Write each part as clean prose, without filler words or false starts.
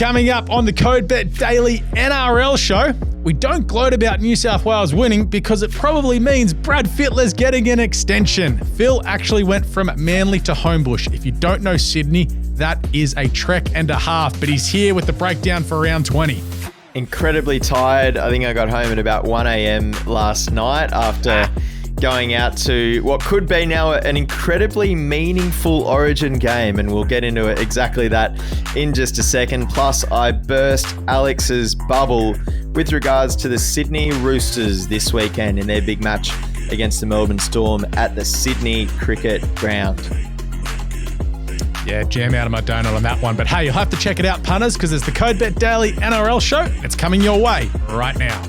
Coming up on the Code Bet Daily NRL show, we don't gloat about New South Wales winning because it probably means Brad Fittler's getting an extension. Phil actually went from Manly to Homebush. If you don't know Sydney, that is a trek and a half, but he's here with the breakdown for round 20. Incredibly tired. I think I got home at about 1 a.m. last night after going out to what could be now an incredibly meaningful Origin game, and we'll get into it exactly that in just a second. Plus, I burst Alex's bubble with regards to the Sydney Roosters this weekend in their big match against the Melbourne Storm at the Sydney Cricket Ground. Yeah, jam out of my donut on that one. But hey, you'll have to check it out, punters, because it's the Code Bet Daily NRL show. It's coming your way right now.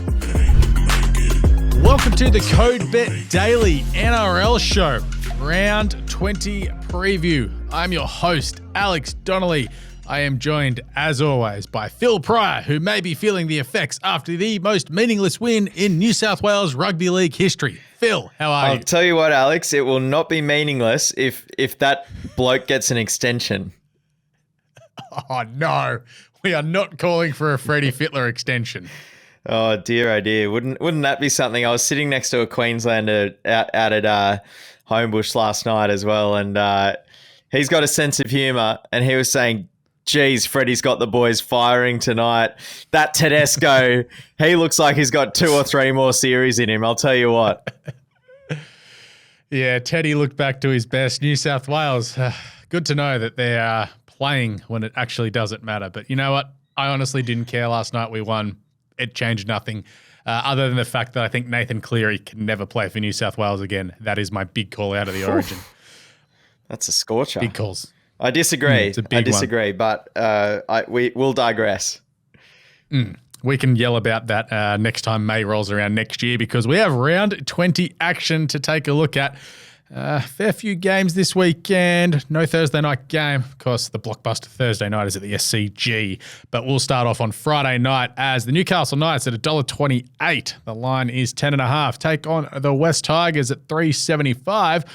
Welcome to the Code Bet Daily NRL show, round 20 preview. I'm your host, Alex Donnelly. I am joined, as always, by Phil Pryor, who may be feeling the effects after the most meaningless win in New South Wales Rugby League history. Phil, how are you? I'll tell you what, Alex, it will not be meaningless if that bloke gets an extension. Oh, no. We are not calling for a Freddie Fittler extension. Oh dear, Wouldn't that be something? I was sitting next to a Queenslander out at Homebush last night as well, and he's got a sense of humour, and he was saying, geez, Freddie's got the boys firing tonight. That Tedesco, he looks like he's got 2 or 3 more series in him, I'll tell you what. Yeah, Teddy looked back to his best. New South Wales, good to know that they are playing when it actually doesn't matter. But you know what? I honestly didn't care last night. We won. It changed nothing other than the fact that I think Nathan Cleary can never play for New South Wales again. That is my big call out of the Origin. That's a scorcher. Big calls. I disagree. It's a big one. But we'll digress. We can yell about that next time May rolls around next year, because we have round 20 action to take a look at. Fair few games this weekend. No Thursday night game. Of course, the blockbuster Thursday night is at the SCG. But we'll start off on Friday night as the Newcastle Knights at $1.28. The line is 10.5. Take on the West Tigers at $3.75.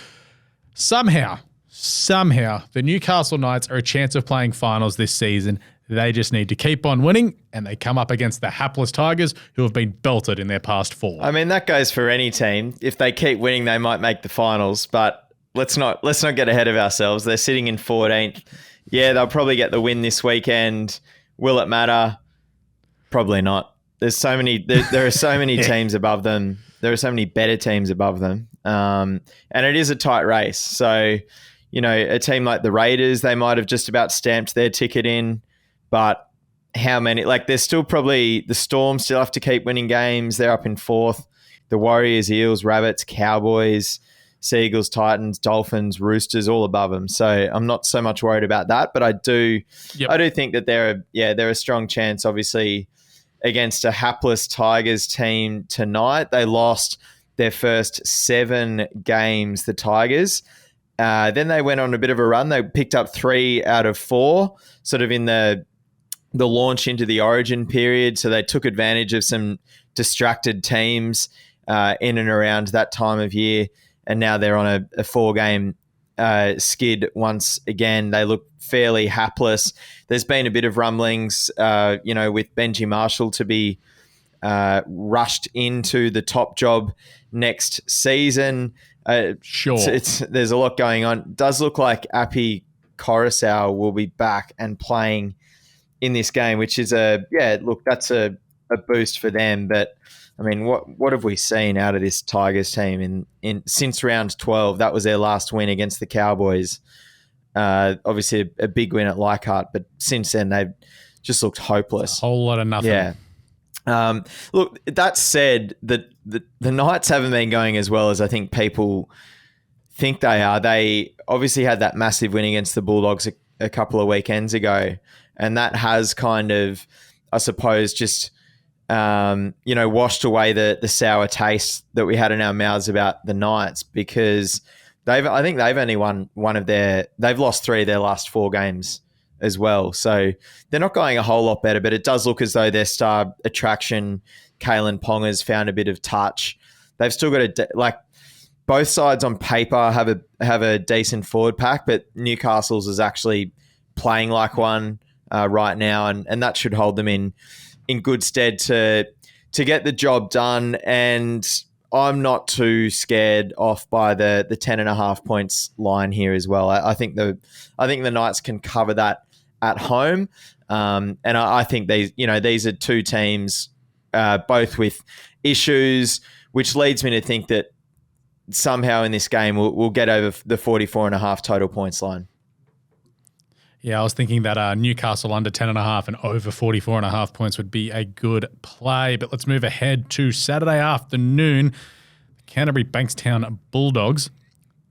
Somehow, the Newcastle Knights are a chance of playing finals this season. They just need to keep on winning, and they come up against the hapless Tigers, who have been belted in their past 4. I mean, that goes for any team. If they keep winning, they might make the finals, but let's not get ahead of ourselves. They're sitting in 14th. Yeah, they'll probably get the win this weekend. Will it matter? Probably not. There's so many. There are so many teams above them. There are so many better teams above them, and it is a tight race. So, you know, a team like the Raiders, they might have just about stamped their ticket in. But how many? Like, there's still probably the Storm still have to keep winning games. They're up in 4th. The Warriors, Eels, Rabbits, Cowboys, Seagulls, Titans, Dolphins, Roosters, all above them. So I'm not so much worried about that. But I do think that they're a strong chance. Obviously, against a hapless Tigers team tonight, they lost their first 7 games. The Tigers. Then they went on a bit of a run. They picked up 3 out of 4, sort of in the launch into the Origin period. So they took advantage of some distracted teams in and around that time of year. And now they're on a 4-game skid once again. They look fairly hapless. There's been a bit of rumblings, with Benji Marshall to be rushed into the top job next season. Sure. There's a lot going on. It does look like Api Coruscant will be back and playing in this game, which is that's a boost for them. But I mean, what have we seen out of this Tigers team in since round 12? That was their last win against the Cowboys. Obviously a big win at Leichhardt, but since then they've just looked hopeless. A whole lot of nothing. Yeah. Look, that said, the Knights haven't been going as well as I think people think they are. They obviously had that massive win against the Bulldogs a couple of weekends ago, and that has kind of, I suppose, just washed away the sour taste that we had in our mouths about the Knights, because I think they've only won they've lost 3 of their last 4 games as well. So they're not going a whole lot better, but it does look as though their star attraction, Kalen Ponga's found a bit of touch. They've still got both sides on paper have a decent forward pack, but Newcastle's is actually playing like one. right now, and that should hold them in good stead to get the job done. And I'm not too scared off by the 10.5 points line here as well. I think the Knights can cover that at home, and I think these are two teams, both with issues, which leads me to think that somehow in this game we'll get over the 44.5 total points line. Yeah, I was thinking that Newcastle under 10.5 and over 44.5 points would be a good play. But let's move ahead to Saturday afternoon. The Canterbury Bankstown Bulldogs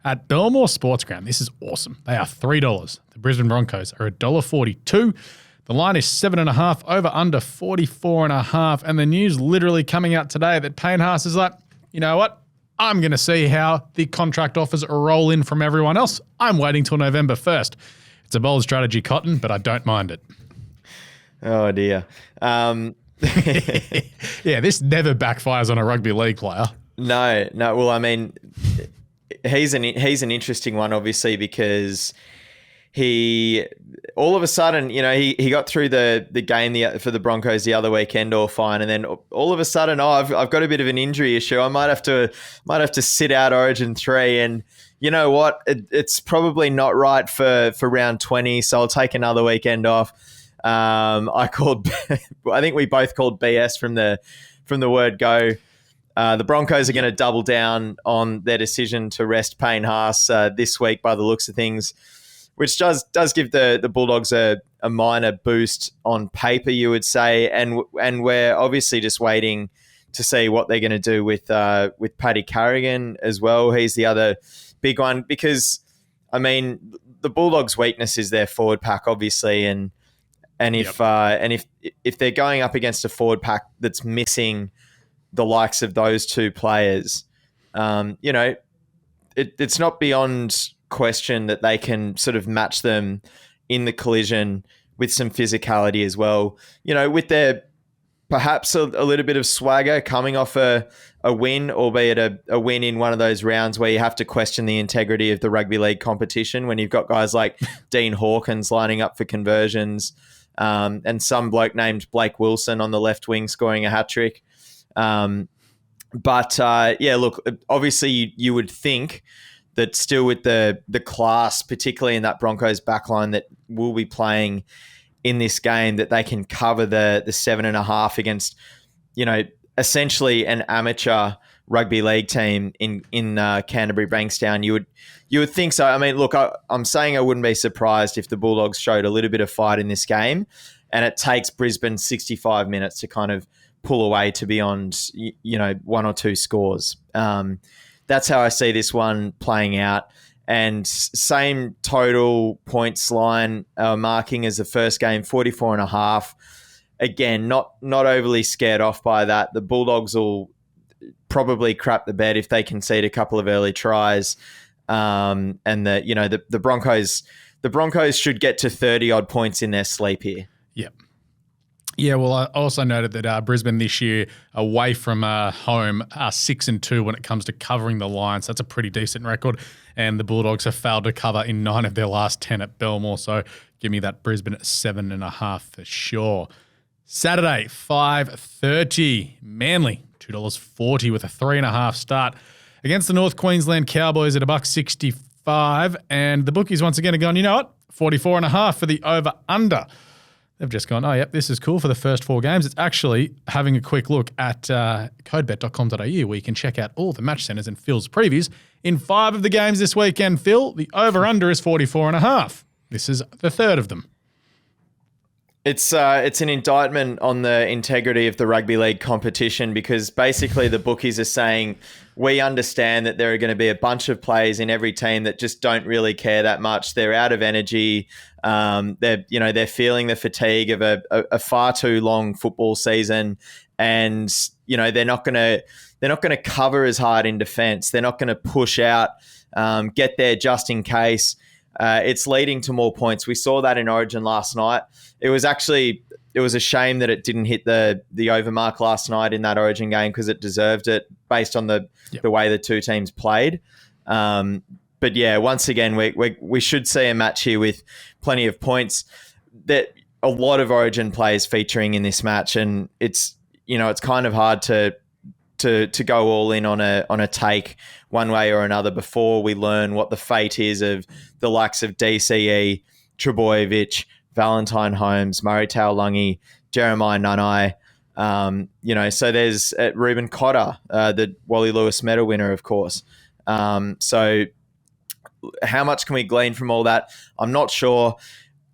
at Belmore Sports Ground. This is awesome. They are $3. The Brisbane Broncos are $1.42. The line is 7.5, over under 44.5. And the news literally coming out today that Payne Haas is like, you know what? I'm going to see how the contract offers roll in from everyone else. I'm waiting till November 1st. It's a bold strategy, Cotton, but I don't mind it. Oh, dear. Yeah, this never backfires on a rugby league player. No. Well, I mean, he's an interesting one, obviously, because he all of a sudden, he got through the game for the Broncos the other weekend all fine, and then all of a sudden, I've got a bit of an injury issue. I might have to sit out Origin 3, and you know what? It's probably not right for round 20, so I'll take another weekend off. I think we both called BS from the word go. The Broncos are going to double down on their decision to rest Payne Haas this week by the looks of things, which does give the Bulldogs a minor boost on paper, you would say, and we're obviously just waiting to see what they're going to do with Paddy Carrigan as well. He's the other big one, because I mean the Bulldogs' weakness is their forward pack, obviously, and if they're going up against a forward pack that's missing the likes of those two players, it's not beyond question that they can sort of match them in the collision with some physicality as well. With their perhaps a little bit of swagger coming off a win, albeit a win in one of those rounds where you have to question the integrity of the rugby league competition when you've got guys like Dean Hawkins lining up for conversions, and some bloke named Blake Wilson on the left wing scoring a hat-trick. Look, obviously you would think that still with the class, particularly in that Broncos backline that will be playing in this game, that they can cover the 7.5 against, essentially an amateur rugby league team in Canterbury Bankstown. You would think so. I mean, look, I'm saying I wouldn't be surprised if the Bulldogs showed a little bit of fight in this game, and it takes Brisbane 65 minutes to kind of pull away to beyond, one or two scores. That's how I see this one playing out. And same total points line marking as the first game, 44.5. Again, not overly scared off by that. The Bulldogs will probably crap the bed if they concede a couple of early tries. And the Broncos should get to 30 odd points in their sleep here. Yep. Yeah, well, I also noted that Brisbane this year, away from home, are 6-2 when it comes to covering the line. So that's a pretty decent record. And the Bulldogs have failed to cover in 9 of their last 10 at Belmore. So give me that Brisbane at 7.5 for sure. Saturday, 5:30, Manly, $2.40 with a 3.5 start against the North Queensland Cowboys at $1.65. And the bookies once again are going, you know what, 44.5 for the over-under. They've just gone, oh, yep, this is cool for the first 4 games. It's actually having a quick look at codebet.com.au where you can check out all the match centres and Phil's previews. In 5 of the games this weekend, Phil, the over-under is 44.5. This is the third of them. It's an indictment on the integrity of the rugby league competition, because basically the bookies are saying, we understand that there are going to be a bunch of players in every team that just don't really care that much. They're out of energy. They're feeling the fatigue of a far too long football season, and they're not going to cover as hard in defence. They're not going to push out, get there just in case. It's leading to more points. We saw that in Origin last night. It was a shame that it didn't hit the overmark last night in that Origin game, because it deserved it based on the way the two teams played. But yeah, once again, we should see a match here with plenty of points. That a lot of Origin players featuring in this match, and it's kind of hard to go all in on a take one way or another before we learn what the fate is of the likes of DCE, Trebojevic, Valentine Holmes, Murray Taulagi, Jeremiah Nanai. So there's Ruben Cotter, the Wally Lewis medal winner, of course. So how much can we glean from all that? I'm not sure.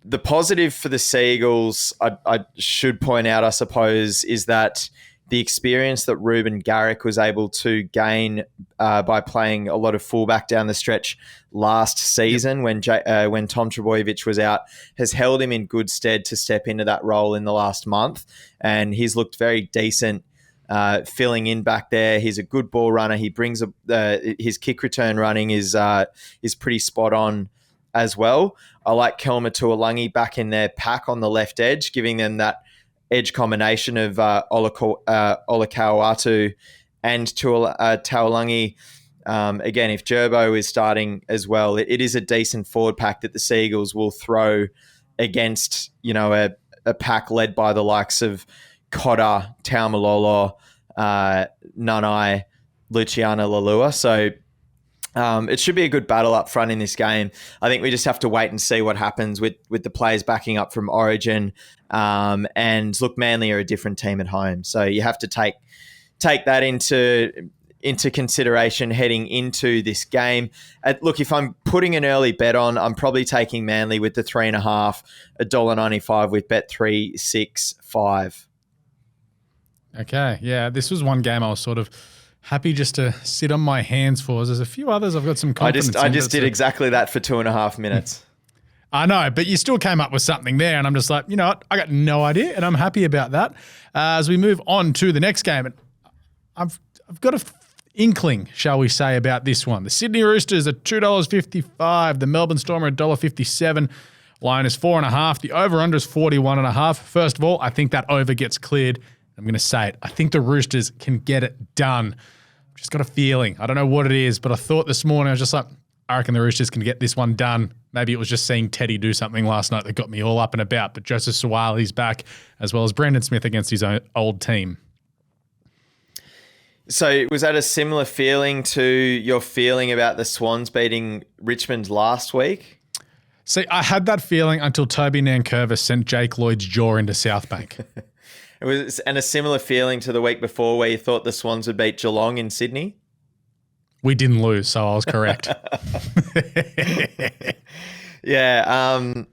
The positive for the Seagulls, I should point out, I suppose, is that the experience that Ruben Garrick was able to gain by playing a lot of fullback down the stretch last season when Tom Trebojevic was out has held him in good stead to step into that role in the last month. And he's looked very decent filling in back there. He's a good ball runner. He brings his kick return running is pretty spot on as well. I like Kelma Tuolangi back in their pack on the left edge, giving them that edge combination of Olakau'atu and Taulagi. Again, if Gerbo is starting as well, it is a decent forward pack that the Seagulls will throw against, a pack led by the likes of Cotter, Taumalolo, Nanai, Luciana Lalua. So it should be a good battle up front in this game. I think we just have to wait and see what happens with the players backing up from Origin. And look, Manly are a different team at home, so you have to take that into consideration heading into this game. Look, if I'm putting an early bet on, I'm probably taking Manly with the 3.5, $1.95 with Bet365. Okay, yeah, this was one game I was sort of happy just to sit on my hands for. There's a few others I've got some confidence I just did exactly that for 2.5 minutes. I know, but you still came up with something there, and I'm just like, you know what? I got no idea, and I'm happy about that. As we move on to the next game, and I've got a inkling, shall we say, about this one. The Sydney Roosters at $2.55. The Melbourne Storm are $1.57. Line is 4.5. The over-under is 41.5. First of all, I think that over gets cleared. I'm going to say it. I think the Roosters can get it done. Just got a feeling. I don't know what it is, but I thought this morning, I was just like, I reckon the Roosters can get this one done. Maybe it was just seeing Teddy do something last night that got me all up and about, but Joseph Suwali's back, as well as Brandon Smith against his own old team. So was that a similar feeling to your feeling about the Swans beating Richmond last week? See, I had that feeling until Toby Nankervis sent Jake Lloyd's jaw into South Bank. And a similar feeling to the week before where you thought the Swans would beat Geelong in Sydney? We didn't lose, so I was correct. Yeah. And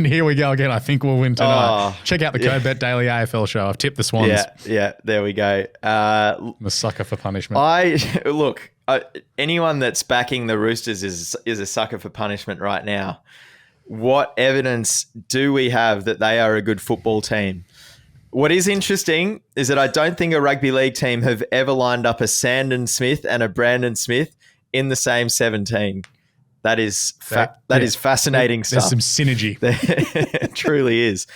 here we go again. I think we'll win tonight. Check out the Code Bet Daily AFL show. I've tipped the Swans. Yeah. There we go. I'm a sucker for punishment. Anyone that's backing the Roosters is a sucker for punishment right now. What evidence do we have that they are a good football team? What is interesting is that I don't think a rugby league team have ever lined up a Sandon Smith and a Brandon Smith in the same 17. That is fascinating stuff. There's some synergy. It truly is.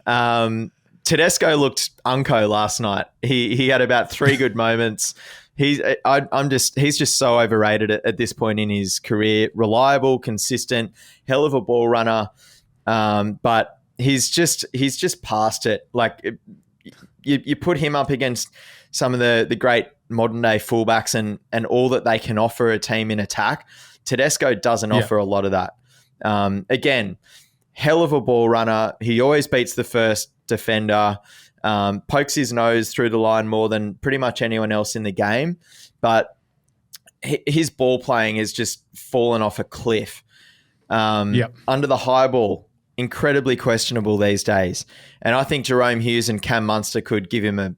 Tedesco looked unco last night. He had about 3 good moments. He's just so overrated at this point in his career. Reliable, consistent, hell of a ball runner, but he's just past it. Like you put him up against some of the great modern day fullbacks and all that they can offer a team in attack. Tedesco doesn't offer a lot of that. Again, hell of a ball runner. He always beats the first defender, pokes his nose through the line more than pretty much anyone else in the game. But his ball playing has just fallen off a cliff. Under the high ball, incredibly questionable these days. And I think Jerome Hughes and Cam Munster could give him a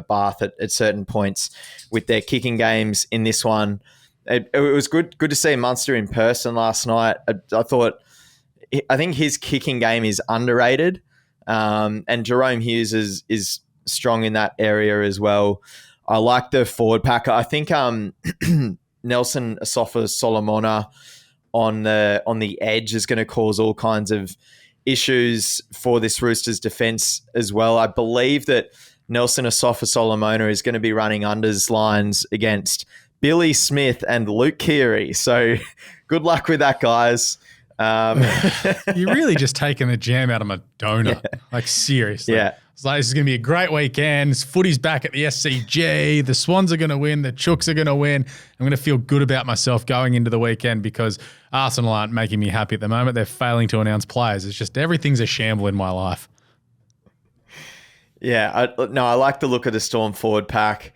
bath at certain points with their kicking games in this one. It was good to see Munster in person last night. I think his kicking game is underrated, and Jerome Hughes is strong in that area as well. I like the forward pack. I think Nelson Asofa-Solomona on the edge is going to cause all kinds of issues for this Roosters defence as well. I believe that Nelson Asofa-Solomona is going to be running unders lines against Billy Smith and Luke Keary. So good luck with that, guys. You're really just taking the jam out of my donut. Yeah. Like, seriously. Yeah. It's like, this is going to be a great weekend. Footy's back at the SCG. The Swans are going to win. The Chooks are going to win. I'm going to feel good about myself going into the weekend because Arsenal aren't making me happy at the moment. They're failing to announce players. It's just everything's a shamble in my life. Yeah. I like the look of the Storm forward pack.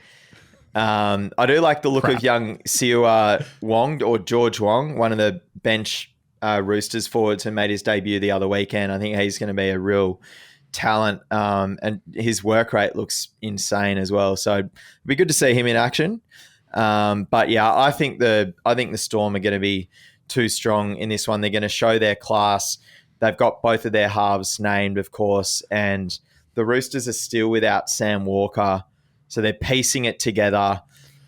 I do like the look of young Siua Wong or George Wong, one of the bench Roosters forwards who made his debut the other weekend. I think he's going to be a real talent, and his work rate looks insane as well. So it'd be good to see him in action. But yeah, I think the Storm are going to be too strong in this one. They're going to show their class. They've got both of their halves named, of course, and the Roosters are still without Sam Walker. So they're piecing it together.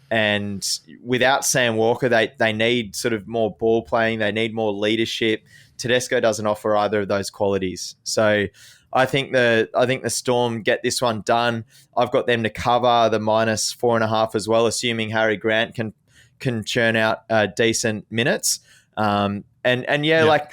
And without Sam Walker, they need sort of more ball playing. They need more leadership. Tedesco doesn't offer either of those qualities. So I think the Storm get this one done. I've got them to cover the -4.5 as well, assuming Harry Grant can churn out decent minutes. Like,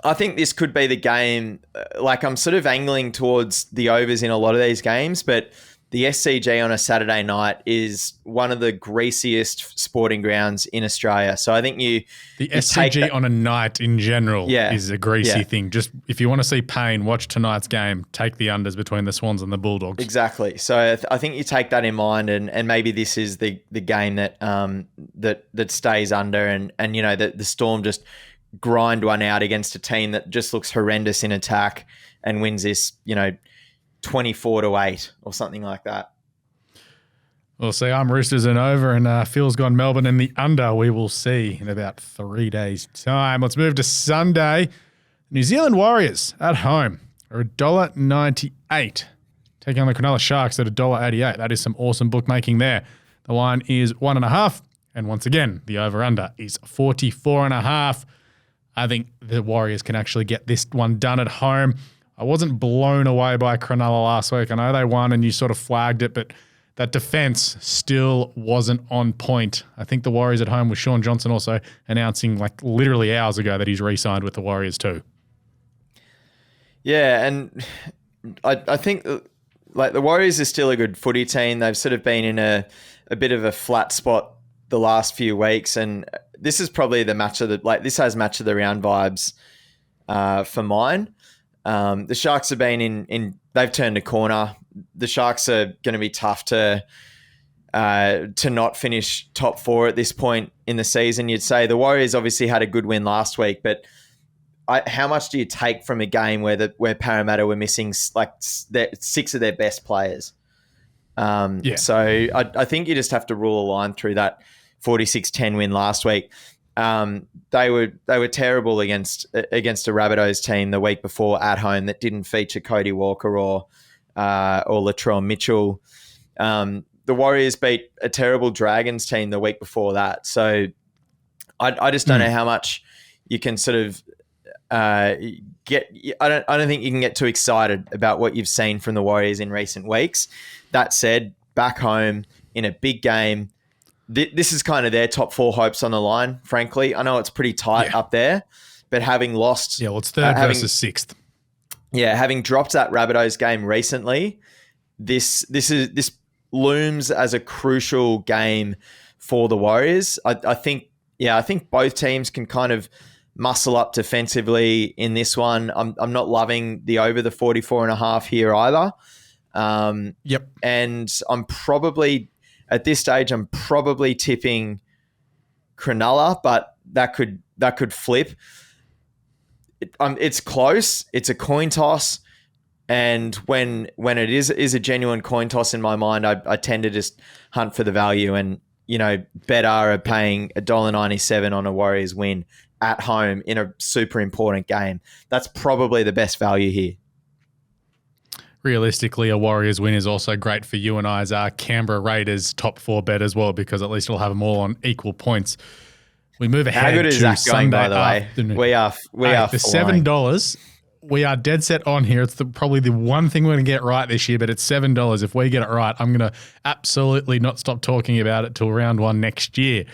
I think this could be the game. Like, I'm sort of angling towards the overs in a lot of these games, but the SCG on a Saturday night is one of the greasiest sporting grounds in Australia. So I think the SCG on a night in general is a greasy thing. Just if you want to see pain, watch tonight's game. Take the unders between the Swans and the Bulldogs. Exactly. So I think you take that in mind, and maybe this is the game that stays under, and the Storm just grind one out against a team that just looks horrendous in attack and wins this, 24-8 or something like that. We'll see. I'm Roosters and over, and Phil's gone Melbourne in the under. We will see in about 3 days' time. Let's move to Sunday. New Zealand Warriors at home are $1.98, taking on the Cronulla Sharks at $1.88. That is some awesome bookmaking there. The line is 1.5, and once again, the over-under is 44.5. I think the Warriors can actually get this one done at home. I wasn't blown away by Cronulla last week. I know they won and you sort of flagged it, but that defense still wasn't on point. I think the Warriors at home with Sean Johnson also announcing like literally hours ago that he's re-signed with the Warriors too. Yeah, and I think like the Warriors are still a good footy team. They've sort of been in a bit of a flat spot the last few weeks, and this is probably the match of this has match of the round vibes for mine. The Sharks have been they've turned a corner. The Sharks are going to be tough to not finish top 4 at this point in the season. You'd say the Warriors obviously had a good win last week, but how much do you take from a game where Parramatta were missing like 6 of their best players? So I think you just have to rule a line through that 46-10 win last week. They were terrible against a Rabbitohs team the week before at home that didn't feature Cody Walker or Latrell Mitchell. The Warriors beat a terrible Dragons team the week before that. So I just don't know how much you can sort of get. I don't think you can get too excited about what you've seen from the Warriors in recent weeks. That said, back home in a big game, this is kind of their top 4 hopes on the line, frankly. I know it's pretty tight up there, but having lost... Yeah, well, it's 3rd versus 6th. Yeah, having dropped that Rabbitohs game recently, this looms as a crucial game for the Warriors. I think both teams can kind of muscle up defensively in this one. I'm not loving the over the 44.5 here either. And I'm probably... At this stage, I'm probably tipping Cronulla, but that could flip. It's close. It's a coin toss, and when it is a genuine coin toss in my mind, I tend to just hunt for the value. And Betr are paying $1.97 on a Warriors win at home in a super important game. That's probably the best value here. Realistically, a Warriors win is also great for you and I's Canberra Raiders top 4 bet as well, because at least we'll have them all on equal points. We move ahead. How good is that going, by the way? Afternoon. We are the $7. We are dead set on here. It's probably the one thing we're going to get right this year, but it's $7. If we get it right, I'm going to absolutely not stop talking about it till round 1 next year.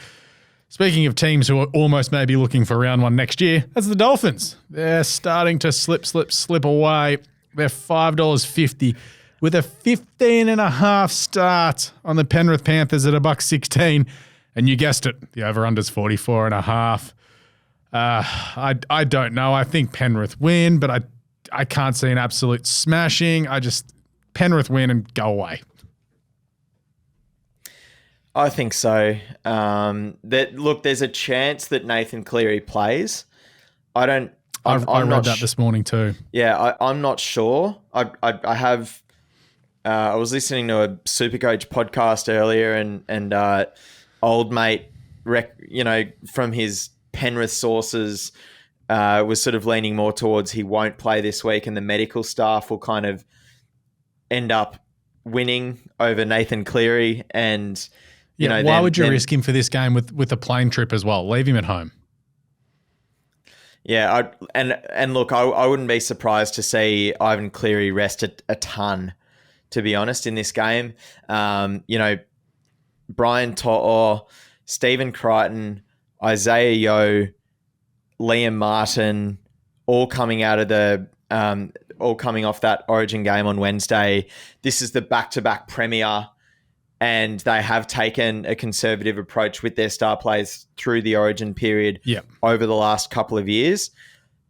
Speaking of teams who are almost maybe looking for round one next year, that's the Dolphins. They're starting to slip away. They're $5.50 with a 15.5 start on the Penrith Panthers at $1.16. And you guessed it, the over-under's 44.5. I don't know. I think Penrith win, but I can't see an absolute smashing. Penrith win and go away. I think so. There's a chance that Nathan Cleary plays. I read that this morning too. Yeah, I'm not sure. I was listening to a Supercoach podcast earlier, and old mate, from his Penrith sources, was sort of leaning more towards he won't play this week, and the medical staff will kind of end up winning over Nathan Cleary, and why would you risk him for this game with a plane trip as well? Leave him at home. Yeah, look, I wouldn't be surprised to see Ivan Cleary rest a ton, to be honest, in this game. Brian To'o, Stephen Crichton, Isaiah Yeo, Liam Martin, all coming off that Origin game on Wednesday. This is the back-to-back premiere, and they have taken a conservative approach with their star players through the Origin period over the last couple of years,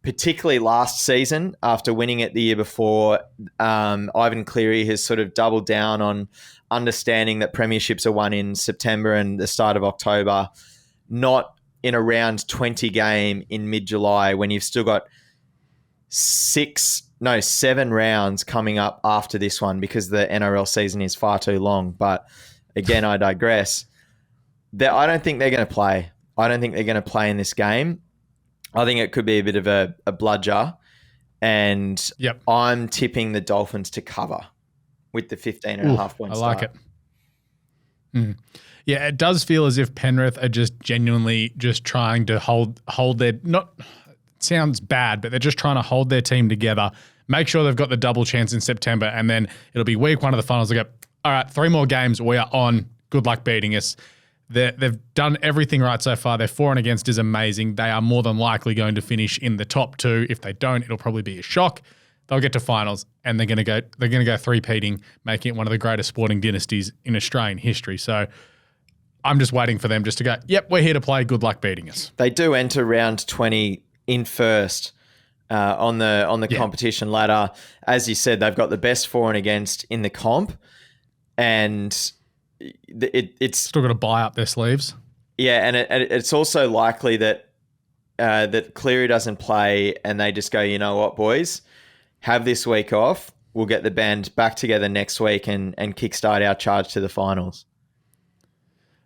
particularly last season after winning it the year before. Ivan Cleary has sort of doubled down on understanding that premierships are won in September and the start of October, not in a round 20 game in mid-July when you've still got 7 rounds coming up after this one because the NRL season is far too long. But again, I digress. I don't think they're going to play. I don't think they're going to play in this game. I think it could be a bit of a bludger. And I'm tipping the Dolphins to cover with the 15.5 point I start. like it. Yeah, it does feel as if Penrith are just genuinely just trying to hold their sounds bad, but they're just trying to hold their team together, make sure they've got the double chance in September, and then it'll be week one of the finals. They go, all right, 3 more games, we are on. Good luck beating us. They've done everything right so far. Their for and against is amazing. They are more than likely going to finish in the top 2. If they don't, it'll probably be a shock. They'll get to finals, and they're going to go three-peating, making it one of the greatest sporting dynasties in Australian history. So I'm just waiting for them just to go, yep, we're here to play. Good luck beating us. They do enter round 20 in first on the competition ladder. As you said, they've got the best for and against in the comp, and it's still got to buy up their sleeves. Yeah, and it's also likely that Cleary doesn't play, and they just go, you know what, boys, have this week off. We'll get the band back together next week and kickstart our charge to the finals.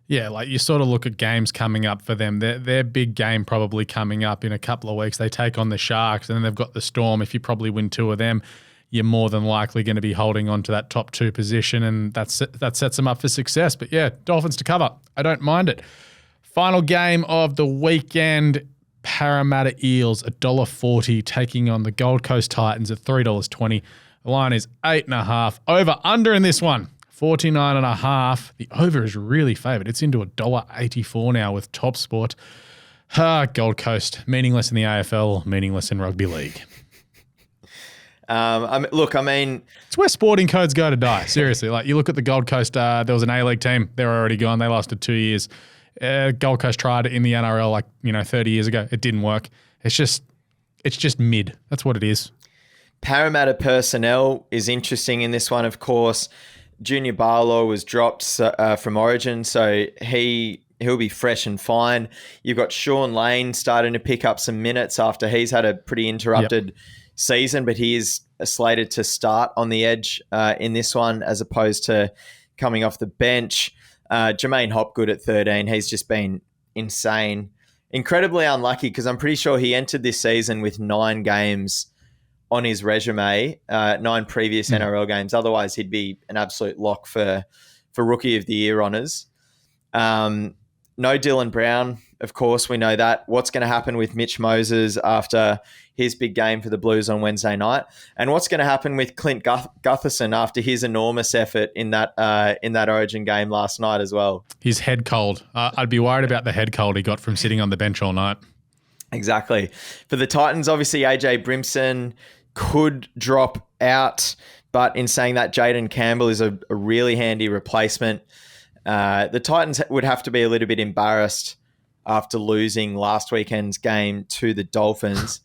Yeah, like you sort of look at games coming up for them. Their big game probably coming up in a couple of weeks. They take on the Sharks, and then they've got the Storm. If you probably win 2 of them, you're more than likely going to be holding on to that top 2 position, and that sets them up for success. But yeah, Dolphins to cover. I don't mind it. Final game of the weekend, Parramatta Eels, $1.40 taking on the Gold Coast Titans at $3.20. The line is 8.5. Over under in this one, 49.5. The over is really favoured. It's into $1.84 now with Top Sport. Gold Coast, meaningless in the AFL, meaningless in rugby league. It's where sporting codes go to die. Seriously, like you look at the Gold Coast. There was an A-League team. They're already gone. They lasted 2 years. Gold Coast tried it in the NRL 30 years ago. It didn't work. It's just mid. That's what it is. Parramatta personnel is interesting in this one, of course. Junior Barlow was dropped from Origin, so he'll be fresh and fine. You've got Sean Lane starting to pick up some minutes after he's had a pretty interrupted season, but he is slated to start on the edge in this one as opposed to coming off the bench. Jermaine Hopgood at 13, he's just been insane. Incredibly unlucky because I'm pretty sure he entered this season with 9 games on his resume, 9 previous NRL games. Otherwise, he'd be an absolute lock for Rookie of the Year honours. No Dylan Brown Of course, we know that. What's going to happen with Mitch Moses after his big game for the Blues on Wednesday night? And what's going to happen with Clint Gutherson after his enormous effort in that Origin game last night as well? His head cold. I'd be worried about the head cold he got from sitting on the bench all night. Exactly. For the Titans, obviously, AJ Brimson could drop out. But in saying that, Jaden Campbell is a really handy replacement. The Titans would have to be a little bit embarrassed after losing last weekend's game to the Dolphins.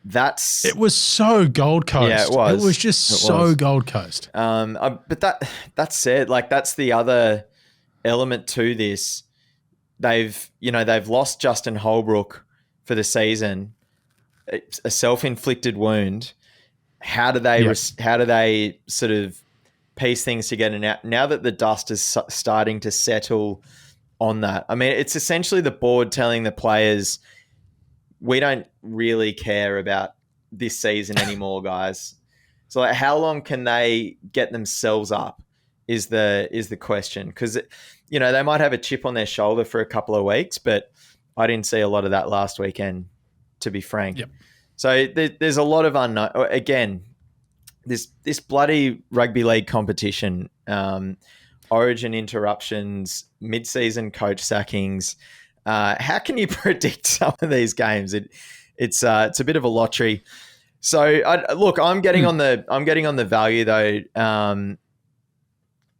It was so Gold Coast. Yeah, it was. It was just so Gold Coast. But that said, like, that's the other element to this. They've lost Justin Holbrook for the season. It's a self-inflicted wound. How do they sort of piece things together now that the dust is starting to settle on that? I mean, it's essentially the board telling the players, we don't really care about this season anymore, guys. So, like, how long can they get themselves up is the question. Because, they might have a chip on their shoulder for a couple of weeks, but I didn't see a lot of that last weekend, to be frank. Yep. So there's a lot of unknown. Again, this bloody rugby league competition, Origin interruptions, mid-season coach sackings. How can you predict some of these games? It's a bit of a lottery. So I'm getting on the value though.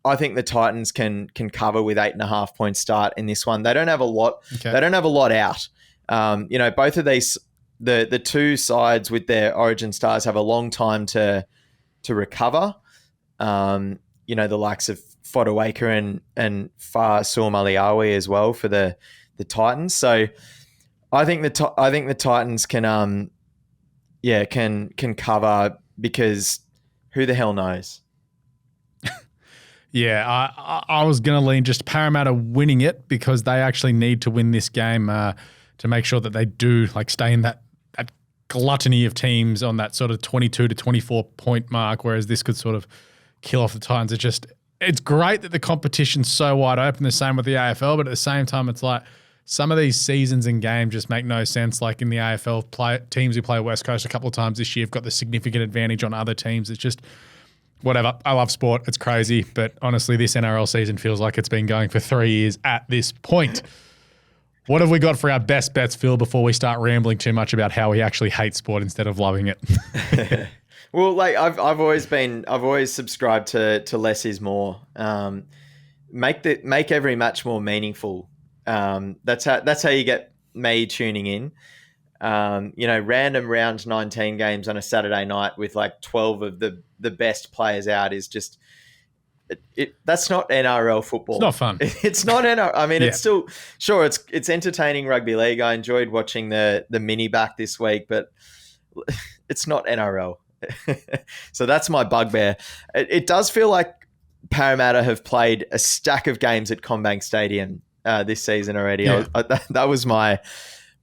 I think the Titans can cover with 8.5 point start in this one. They don't have a lot. Okay. They don't have a lot out. Both of these. The two sides with their Origin stars have a long time to recover. The likes of Fodawaker and Far Suamaliawi as well for the Titans. So I think the Titans can cover, because who the hell knows? Yeah, I was going to lean just Parramatta winning it, because they actually need to win this game to make sure that they do stay in that gluttony of teams on that sort of 22 to 24 point mark, whereas this could sort of kill off the Titans. It's great that the competition's so wide open, the same with the AFL, but at the same time, it's like some of these seasons and games just make no sense. Like in the AFL, teams who play West Coast a couple of times this year have got the significant advantage on other teams. It's just whatever. I love sport. It's crazy, but honestly, this NRL season feels like it's been going for 3 years at this point. What have we got for our best bets, Phil, before we start rambling too much about how we actually hate sport instead of loving it? Well, I've always subscribed to less is more. Make every match more meaningful. That's how you get me tuning in. Random round 19 games on a Saturday night with 12 of the best players out is just. That's not NRL football. It's not fun. It's not NRL. I mean, It's still sure. It's entertaining rugby league. I enjoyed watching the mini back this week, but it's not NRL. So that's my bugbear. It does feel like Parramatta have played a stack of games at CommBank Stadium this season already. Yeah. That was my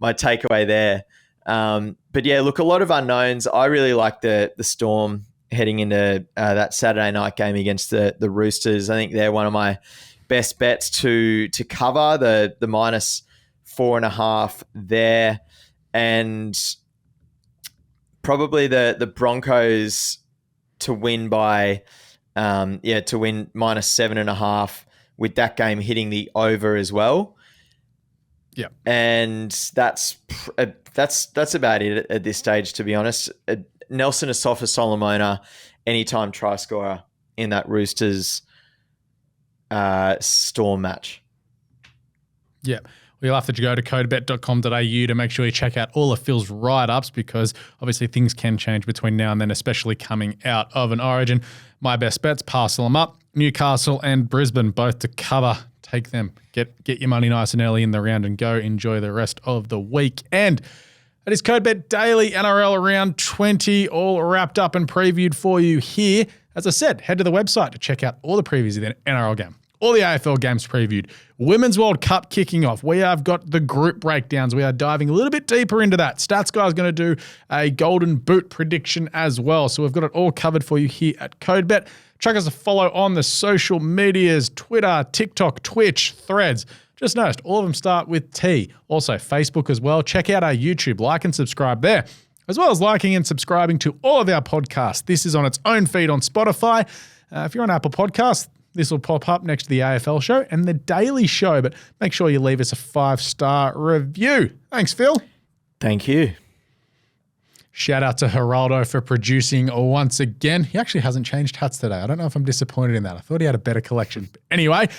takeaway there. But yeah, look, a lot of unknowns. I really like the Storm heading into that Saturday night game against the Roosters. I think they're one of my best bets to cover the -4.5 there, and probably the Broncos to win by to win -7.5, with that game hitting the over as well. Yeah, and that's about it at this stage, to be honest. Nelson Asafa Solomona, anytime try scorer in that Roosters Storm match. Yeah. Well, you'll have to go to codebet.com.au to make sure you check out all of Phil's write-ups, because obviously things can change between now and then, especially coming out of an Origin. My best bets, parcel them up. Newcastle and Brisbane, both to cover. Take them. Get your money nice and early in the round and go enjoy the rest of the week. And it is CodeBet Daily NRL Round 20, all wrapped up and previewed for you here. As I said, head to the website to check out all the previews of the NRL game, all the AFL games previewed, Women's World Cup kicking off. We have got the group breakdowns. We are diving a little bit deeper into that. Stats Guy is going to do a golden boot prediction as well. So we've got it all covered for you here at CodeBet. Chuck us a follow on the social medias, Twitter, TikTok, Twitch, Threads. Just noticed, all of them start with T. Also, Facebook as well. Check out our YouTube. Like and subscribe there, as well as liking and subscribing to all of our podcasts. This is on its own feed on Spotify. If you're on Apple Podcasts, this will pop up next to the AFL show and the Daily Show, but make sure you leave us a 5-star review. Thanks, Phil. Thank you. Shout out to Geraldo for producing once again. He actually hasn't changed hats today. I don't know if I'm disappointed in that. I thought he had a better collection. But anyway,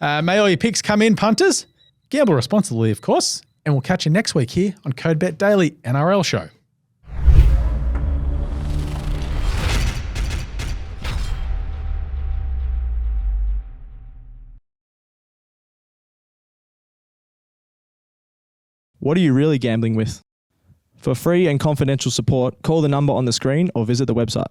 may all your picks come in, punters. Gamble responsibly, of course. And we'll catch you next week here on CodeBet Daily NRL Show. What are you really gambling with? For free and confidential support, call the number on the screen or visit the website.